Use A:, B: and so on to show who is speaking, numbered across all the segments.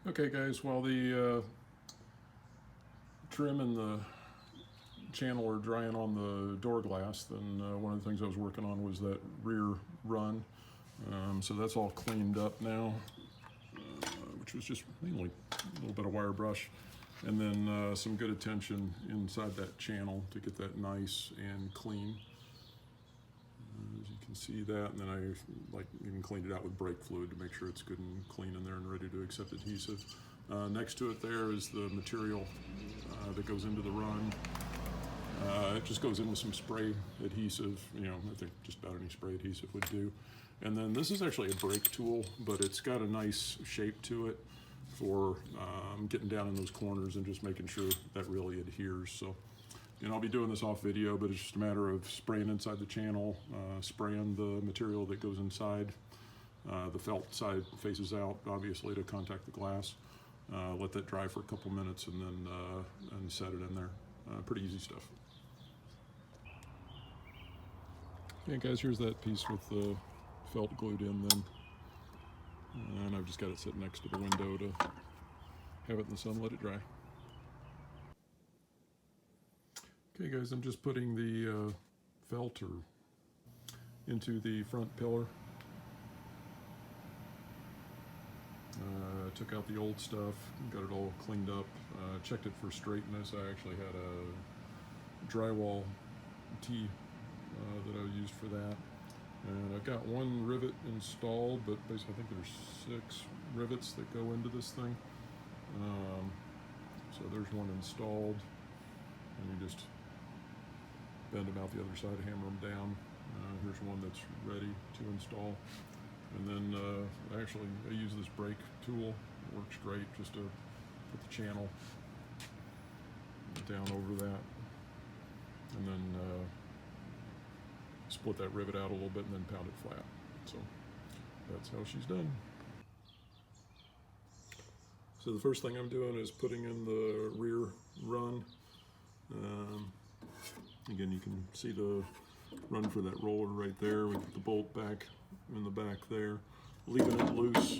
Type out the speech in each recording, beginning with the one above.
A: Okay guys, while the trim and the channel are drying on the door glass, then one of the things I was working on was that rear run. So that's all cleaned up now, which was just mainly a little bit of wire brush. And then some good attention inside that channel to get that nice and clean. As you can see that, and then I even cleaned it out with brake fluid to make sure it's good and clean in there and ready to accept adhesive. Next to it there is the material that goes into the run. It just goes in with some spray adhesive, I think just about any spray adhesive would do. And then this is actually a brake tool, but it's got a nice shape to it for getting down in those corners and just making sure that really adheres. So, I'll be doing this off video, but it's just a matter of spraying inside the channel, spraying the material that goes inside. The felt side faces out, obviously, to contact the glass. Let that dry for a couple minutes and then and set it in there. Pretty easy stuff. Okay guys, here's that piece with the felt glued in then. And I've just got it sitting next to the window to have it in the sun, let it dry. Okay guys, I'm just putting the felter into the front pillar. Took out the old stuff, got it all cleaned up, checked it for straightness. I actually had a drywall tee that I used for that. And I've got one rivet installed, but basically I think there's 6 rivets that go into this thing. So there's one installed, and you just bend them out the other side, hammer them down. Here's one that's ready to install. And then I use this brake tool. It works great just to put the channel down over that. And then split that rivet out a little bit and then pound it flat. So that's how she's done. So the first thing I'm doing is putting in the rear run. Again, you can see the run for that roller right there with the bolt back in the back there. Leaving it loose,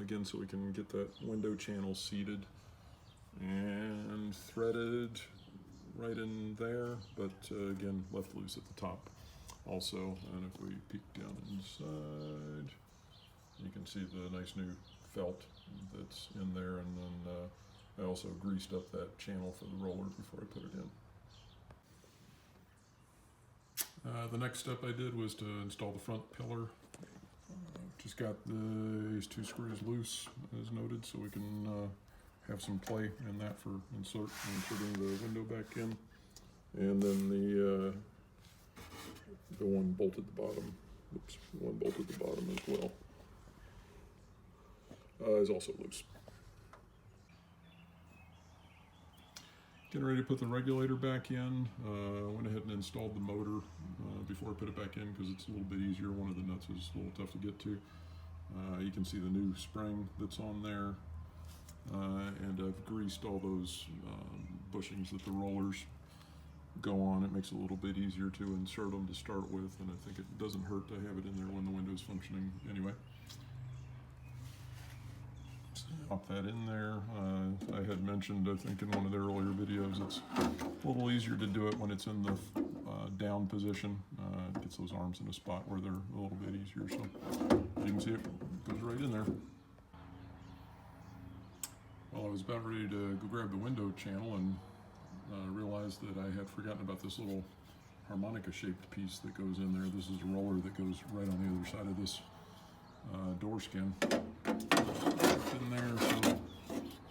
A: again, so we can get that window channel seated and threaded right in there, but again, left loose at the top also. And if we peek down inside, you can see the nice new felt that's in there. And then I also greased up that channel for the roller before I put it in. The next step I did was to install the front pillar. Just got these 2 screws loose, as noted, so we can have some play in that for inserting the window back in. And then the one bolted the bottom. Oops, one bolted the bottom as well. Is also loose. Getting ready to put the regulator back in. Went ahead and installed the motor before I put it back in because it's a little bit easier. One of the nuts is a little tough to get to. You can see the new spring that's on there. And I've greased all those bushings that the rollers go on. It makes it a little bit easier to insert them to start with, and I think it doesn't hurt to have it in there when the window's functioning anyway. Pop that in there. I had mentioned, I think in one of the earlier videos, it's a little easier to do it when it's in the down position. It gets those arms in a spot where they're a little bit easier. So you can see it goes right in there. Well, I was about ready to go grab the window channel and realized that I had forgotten about this little harmonica shaped piece that goes in there. This is a roller that goes right on the other side of this door skin. In there, so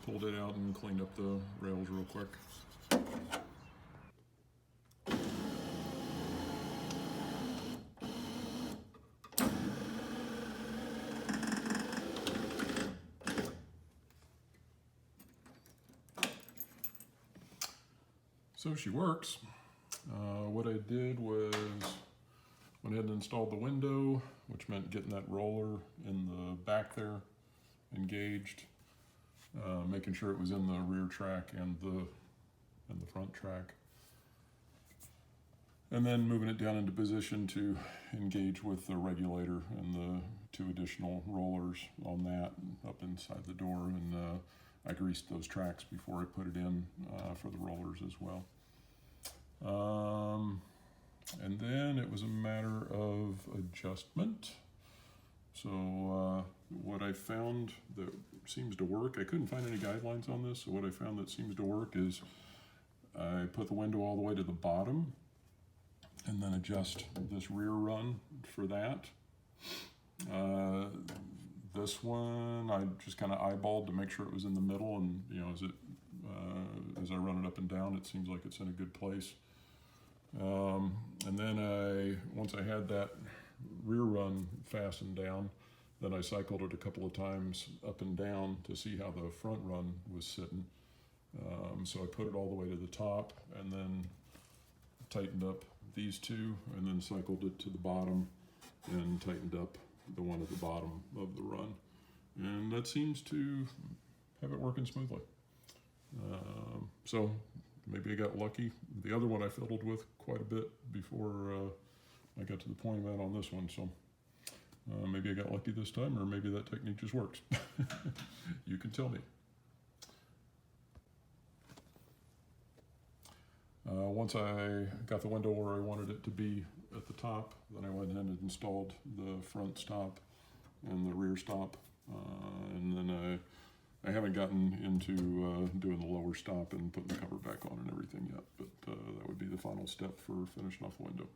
A: pulled it out and cleaned up the rails real quick. So she works. What I did was went ahead and installed the window, which meant getting that roller in the back there engaged, making sure it was in the rear track and the front track, and then moving it down into position to engage with the regulator and the 2 additional rollers on that up inside the door, and I greased those tracks before I put it in for the rollers as well. And then it was a matter of adjustment. So what I found that seems to work, I couldn't find any guidelines on this, so what I found that seems to work is I put the window all the way to the bottom and then adjust this rear run for that. This one I just kind of eyeballed to make sure it was in the middle, and you know, as I run it up and down, it seems like it's in a good place. And then once I had that rear run fastened down, then I cycled it a couple of times up and down to see how the front run was sitting. So I put it all the way to the top and then tightened up these 2 and then cycled it to the bottom and tightened up the one at the bottom of the run. And that seems to have it working smoothly. So maybe I got lucky. The other one I fiddled with quite a bit before I got to the point I'm at on this one. So maybe I got lucky this time, or maybe that technique just works. You can tell me. Once I got the window where I wanted it to be at the top, then I went in and installed the front stop and the rear stop. And then I haven't gotten into doing the lower stop and putting the cover back on and everything yet, but that would be the final step for finishing off the window.